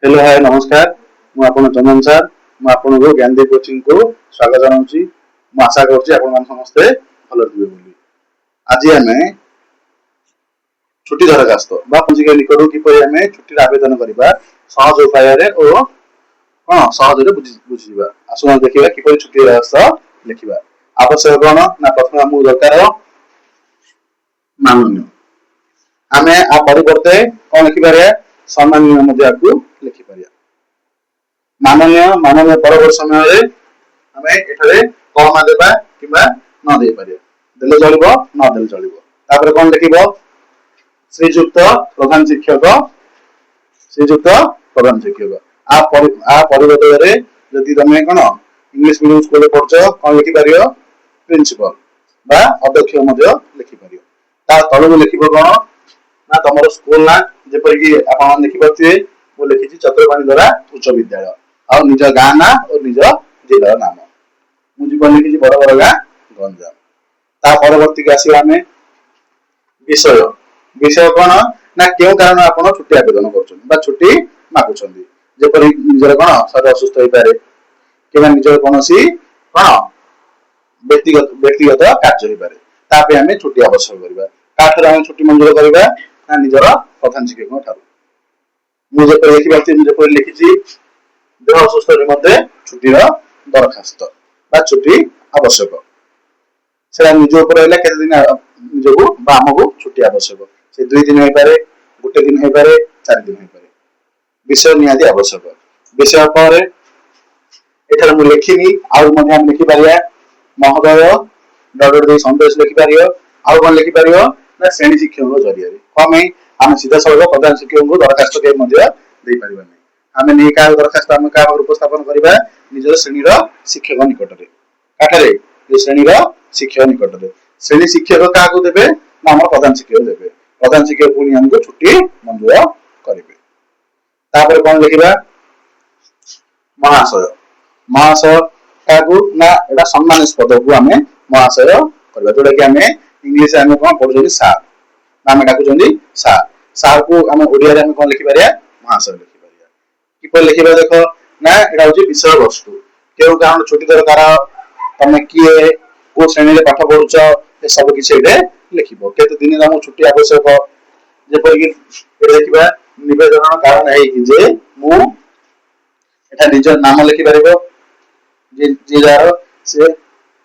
Hello hi नमस्कार मु आपण चंदन सर मु आपण को ज्ञानदेव कोचिंग को स्वागत जनाउछि। मु आशा करछि आपण मान समस्ते भलो थिबे बोली। आज हमें छुट्टी दरखास्त बा पंजीकरण करू कि परि हमें छुट्टी आवेदन करिबा सहज उपाय रे ओ कोन सहज रे बुझिबा। आसु देखिबा कि परि छुट्टी दरखास्त लिखिबा। आवश्यक कोन ना प्रथम हमु दरकार माननीय आमे आ परिवर्ते कोन लिखिबारे सम्माननीय मध्ये आकु लिखि परिया। माननीय माननीय परवर्त समय रे हमें एठारे कमा देबा किबा न दे परिया। देले चलिबो न देले चलिबो। तापर कोन लिखिबो श्रीयुक्त प्रधान शिक्षक आ परिवर्ते रे जदि तमे कोन इंग्लिश मीडियम स्कूल पढछ कोन लिखि परियो प्रिंसिपल बा अध्यक्ष मध्ये लिखि परियो। ता तळु लिखिबो कोन ना तमरो स्कूल ना जेपर कि आपण लिखि परथिबे मु लिखिछि चक्रपाणी द्वारा उच्च विद्यालय आ निज गाँ ना और निज जिल्ला नाम मु जीवन लिखिछि बड़ गाँ गंजाम। ता परवर्ती के आसी हमें विषय विषय कोन ना केउ कारण आपण छुट्टी आवेदन करछन बा छुट्टी मागुछन जेपर निजर कोन शरीर असुस्थ होई पारे केबा निजर कोनोसी कोन व्यक्तिगत कार्य होई पारे तापे हमें छुट्टी आवश्यक करबा। काठर हम छुट्टी मंजूर करबा ना निजर प्रधान शिक्षक ठारू मु जेपर लिखि बाती मु जेपर लिखिछि देह असुस्थ निमंते छुट्टी दरखास्त बा छुट्टी आवश्यक सेला निज ऊपर हैला केते दिन निजको बा हमको छुट्टी आवश्यक से 2 दिन होई पारे गुटे दिन होई पारे 4 दिन होई पारे विषय नियादी आवश्यक विषय पर एठार मु लिखिनी आउ मध्ये हम लिखि पारिया महोदय डॉट दे संदेश लिखि पारियो आउ कोन लिखि पारियो ना श्रेणी शिक्षक जरिया रे कमे हम सीधा सळग प्रधान शिक्षक को दरखास्त के मध्ये देई परिबा नै हमें नै का दरखास्त हम का उपस्थापन करबा निजर श्रेणी रो शिक्षक निकट रे काठरे जे श्रेणी रो शिक्षक निकट रे श्रेणी शिक्षक का को देबे ना हम प्रधान शिक्षक देबे प्रधान शिक्षक पुनी हमको छुट्टी मंजूर करिवे। तापर कोन लिखिबा महाशय महाशय का को ना एटा सम्मानस्पद को हमें महाशय करबा जोटा कि हमें इंग्लिश हम कोन पढुछी सार नाम डाकु जंदी सार सार को हम ओडिया रे हम कोन लिखि परिया महाशय लिखि परिया। कि पर लिखिबा देखो ना एटा होची विषय वस्तु केउ कारण छुट्टी दरकार तमे किए को श्रेणी रे पाठ पढुछ ए सब किछ एडे लिखिबो केते दिन हम छुट्टी आवश्यक जे पर कि एडे देखिबा निवेदन कारण है कि जे मु एटा निजर नाम लिखि परिबो जे जिल्लार से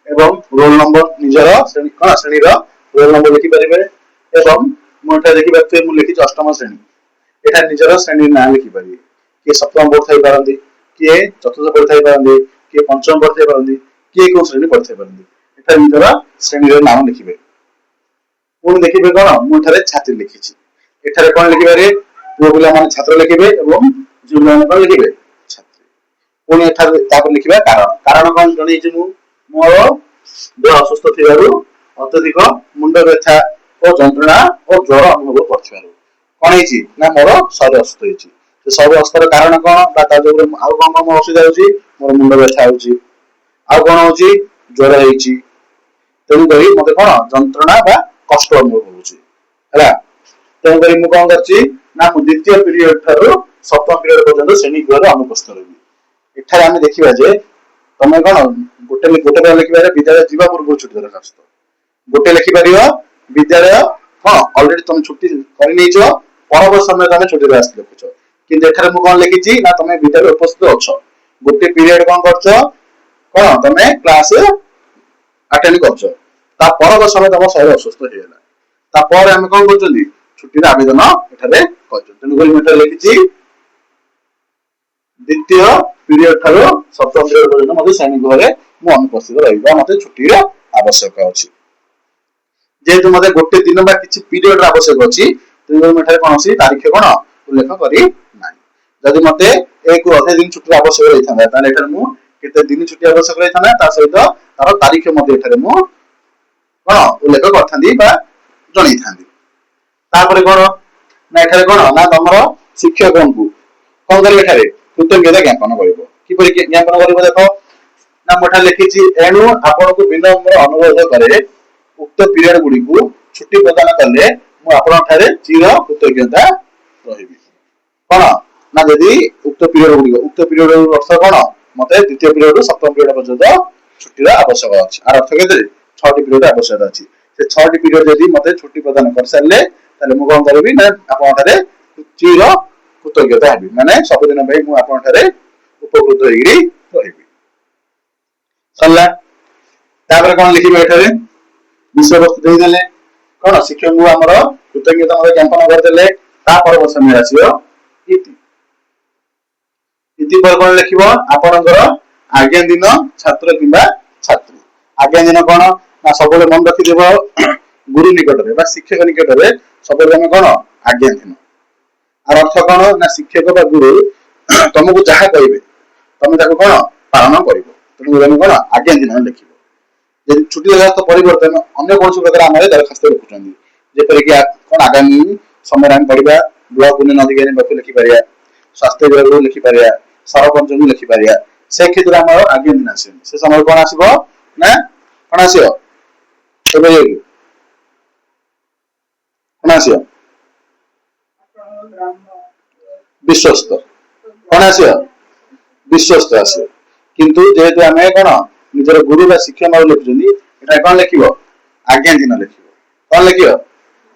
एवं रोल नंबर निजर श्रेणी कोन श्रेणी रो रोल नंबर लिखि परिबे एवं मु एटा देखि बाते मु लिखि अष्टम श्रेणी एटा निजर श्रेणी नाम लिखि परिबे कि सप्तम पढ़ थाई पारंदी कि चतुर्थ पढ़ थाई पारंदी कि पंचम पढ़ थाई पारंदी कि को श्रेणी पढ़ थाई पारंदी एटा निजर श्रेणी रो नाम लिखिबे। पुन देखिबे कोन मु थारे छात्र लिखिछि एठारे कोन लिखिबारे पुओ पिला माने छात्र लिखिबे एवं झियो माने कोन लिखिबे छात्री पुन एठारे तापर लिखिबा कारण कारण कोन जणै छि मु मोर देह असुस्थ थिबारु अत्यधिक मुंड व्यथा और जंत्रणा और ज्वर अनुभव करथिबारु कोन हिछि ना मोर शरीर असुस्थ हिछि से सब अस्तर कारण कोन बा ता जो आउ कोन कोन असुविधा होछि मोर मुंड व्यथा होछि आउ कोन होछि ज्वर हिछि तेनु करी मते कोन जंत्रणा बा कष्ट अनुभव होछि हला तेनु करी मु कोन करछि ना मु द्वितीय पीरियड थारु सप्तम पीरियड पर्यंत श्रेणी गृह अनुपस्थित रही एठारे हम देखिबा जे तमे कोन गोटे गोटे लिखिबारे विद्यालय जीवा पूर्व छुट्टी दरखास्त गोटे लिखि परियो विद्यालय हां ऑलरेडी तुम छुट्टी करि नैछो परवर्त समय तमे छुट्टी दरखास्त लिखुछो किंतु एठारे मु कोन लिखिछि ना तमे विद्यालय उपस्थित अछो गोटे पीरियड कोन करछो कोन तमे क्लास अटेंड करछो ता परवर्त समय तम शरीर असुस्थ हेला ता पर हम कोन करछोली छुट्टी आवेदन एठारे करछो तेनु गली मीटर लिखिछि द्वितीय पीरियड थारो सप्तम पीरियड पर्यंत मते श्रेणी घरे मु अनुपस्थित रहिबा मते छुट्टी रा आवश्यक अछि जेतु मते गोटे दिन बा किछि पीरियड आवश्यक अछि तेनु मेठारे कोनोसी तारीख कोन उल्लेख करी नाही जदि मते एक अधे दिन छुट्टी आवश्यक रहिथांदा ताले एठारे मु केते दिन छुट्टी आवश्यक रहिथांदा ता सहित तार तारीख मते एठारे मु कोन उल्लेख करथांदी बा जणै थांदी तापरे कोन ना एठारे कोन ना तमरो शिक्षकंकु कोन करी एठारे कृतज्ञता ज्ञापन करिवो कि परि ज्ञापन करिवो देखो ना मोठा लिखिछि एनु आपन को विनम्र अनुरोध करे उक्त पीरियड गुडी को छुट्टी प्रदान करले मु आपन ठारे चिर कृतज्ञता रहिबी कोन ना जदि उक्त पीरियड अर्थ कौन मते द्वितीय पीरियड सप्तम पीरियड पर्यंत छुट्टीर आवश्यक अछि आर अर्थ केते 6 टी पीरियड आवश्यक अछि से 6 टी पीरियड जदि मते छुट्टी प्रदान कर सारले ताले मु कोन करबी ना आपन थारे चिर कृतज्ञता हेबी माने सब दिन भाई मु आपन थारे उपकृत होइरी रहिबी सल्ला तापर कोन लिखिबे एठारे विषय वस्तु देई देले कोन शिक्षक को हमर कृतज्ञता मते ज्ञापन कर देले ता पर समय आसीयो इति इति पर कोन लिखिबो आपनकर आज्ञा दिन छात्र किबा छात्री आज्ञा दिन कोन ना सबले मन रखि देबो गुरु निकट रे बा शिक्षक निकट रे सबले हम कोन आज्ञा दिन आर अर्थ कोन ना शिक्षक बा गुरु तुमको जहा कहिबे तुम ताको कोन पालन करिवो तनु हम कोन आज्ञा दिन लिखिबो जे छुट्टी दरखास्त परिवर्तन अन्य कोन प्रकार हमरे दरखास्त लिखुचंदी जे पर कि कोन आगामी समय हम पढिबा ब्लॉक उन्नयन अधिकारी बापु लिखि परिया स्वास्थ्य विभाग लिखि परिया सरपंच को लिखि परिया से क्षेत्र हमर आज्ञा दिन आसे से समय कोन आसीबो ना कोन आसीयो एबे कोन आसीयो विश्वस्त कोन आसीयो विश्वस्त आसीयो किंतु जेहेतु हमें कोन निजर गुरु बा शिक्षा मार लिखुचंदी एटा कोन लिखिबो आज्ञा दिन लिखिबो कोन लिखियो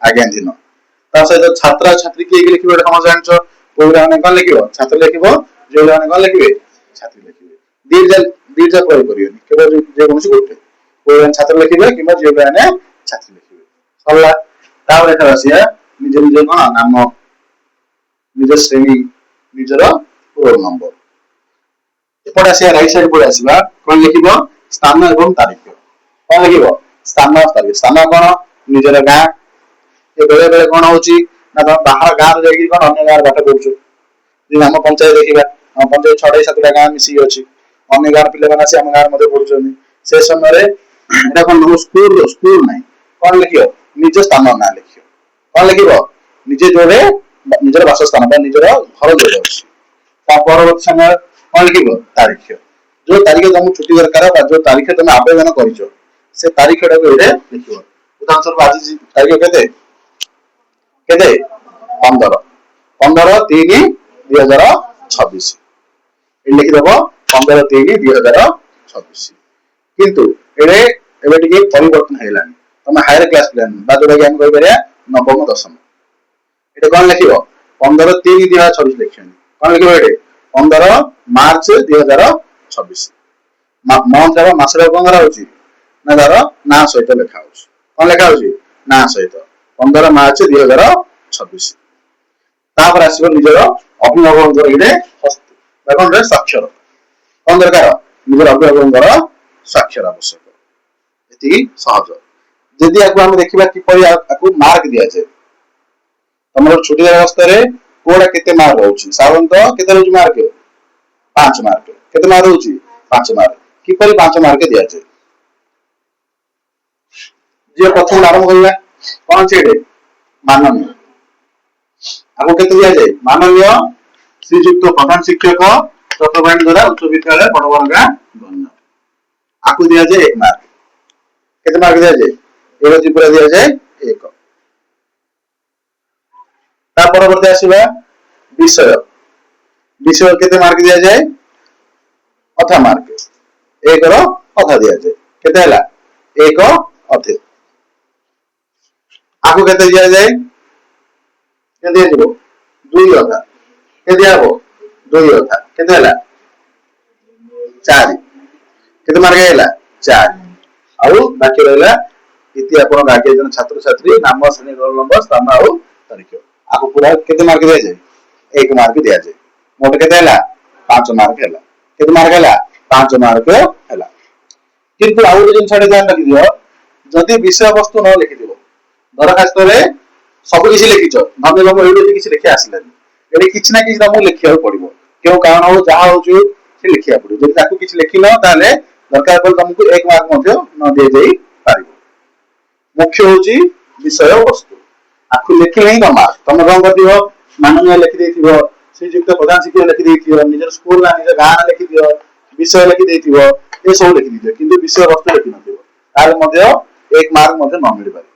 आज्ञा दिन ता सहित छात्र छात्री के लिखिबो एटा हम जानछो कोइराने कोन लिखिबो छात्र लिखिबो जेराने कोन लिखिबे छात्री लिखिबे दीर्घ प्रयोग करियोनी केवल जे कोनसी गोटे कोइराने छात्र लिखिबे किबा जेराने छात्री लिखिबे सल्ला तापर एटा आसीया निज निज कोन नाम निज श्रेणी निजर roll number एपट Asia right side पर आसीबा कोन लिखिबो स्थान एवं तारीख कोन लिखिबो स्थान और तारीख स्थान कोन निजर गां ए बेले बेले कोन होची ना बाहर गां रे जाई कोन अन्य गां बाटा करछु जे हम पंचायत देखिबा हम पंचायत 6 7 गां मिसी अछि अन्य गां पिले माने से हम गां मध्ये पढुछनी से समय रे एटा कोन स्कूल नै कोन लिखियो निज स्थान ना लिखियो कोन लिखिबो निजे जोड़े निजर वासस्थान बा निजर घर जोड़े अछि ता परवर्ती समय कोन लिखिबो तारीख जो तारीख तुम छुट्टी दरकार बा जो तारीख तुम आवेदन करिसो से तारीखटा को एडे लिखिबो उदाहरण स्वरूप आज तारीख केते केते 15/3/2026 ए लिखि देबो 15/3/2026 किंतु एडे एबे टिके परिवर्तन हैलानी तमे हायर क्लास प्लान बा जोडा ज्ञान कहि परिया नवम दशम एटे कोन लिखिबो 15/3/2026 लिखछनी कोन लिखिबो एडे 15 मार्च 2026 मंथ रे मासरे कोन करा होची ना दार ना सहित लिखा होची कोन लिखा होची ना सहित 15 मार्च 2026 तापर आसीबो निजर अभिभावक इडे हस्त कोन रे साक्षर कोन दरकार निजर अभिभावक साक्षर आवश्यक एति सहज जदि आकु हम देखिबा कि परि आकु मार्क दिया जाय हमर छुट्टी अवस्था रे कोडा केते मार्क होची साधारणतः केते होची मार्क 5 मार्क केते मार्क होची 5 मार्क कि परि 5 मार्क दिया जाय जे प्रथम आरंभ करिया कोन छेडे माननीय आगो केते दिया जाय माननीय श्रीयुक्त प्रधान शिक्षक चट्टोपाणी द्वारा उच्च विद्यालय बड़बरगा गन्ना आकु दिया जाय 1 मार्क केते मार्क दिया जाय एगो त्रिपुरा दिया जाय 1 ता परवर्ती आसीबा विषय विषय केते मार्क दिया जाय अधा मार्क 1 रो अधा दिया जाय केते हला 1 अधे आगो केते दिया जाय केते दिबो 2 अधा केते आबो 2 अधा केते हला 4 केते मार्क हैला 4 आउ बाकी रहला इति आपण आगे जन छात्र छात्री नाम श्रेणी रोल नंबर स्थान आउ तारीख आगो पूरा केते मार्क दिया जाय 1 मार्क दिया जाय मोटे केते हला 5 मार्क हैला केते मार्क हैला 5 मार्क हैला किंतु आउ जन छाडे ध्यान रखि दियो जदि विषय वस्तु न लिखि दिबो दरखास्त रे सब किछि लिखिचो भाबे हम एडे किछि लिखि आसलानी एडे किछि ना किछि हम लिखिया पड़िबो केउ कारण हो जहा होछु से लिखिया पड़िबो जदि ताकू किछि लिखि न ताले दरकार पड़ तुमको 1 मार्क मध्ये न दे देई पारिबो मुख्य होची विषय वस्तु आकु लिखि नहीं न मार्क तुम रंग दियो माननीय लिखि देथिबो श्रीयुक्त प्रधान शिक्षक लिखि देथिबो निजर स्कूल ना निजर गां लिखि दियो विषय लिखि देथिबो ए सब लिखि दियो किंतु विषय वस्तु लिखि न दियो तार मध्ये 1 मार्क मध्ये न मिल पारे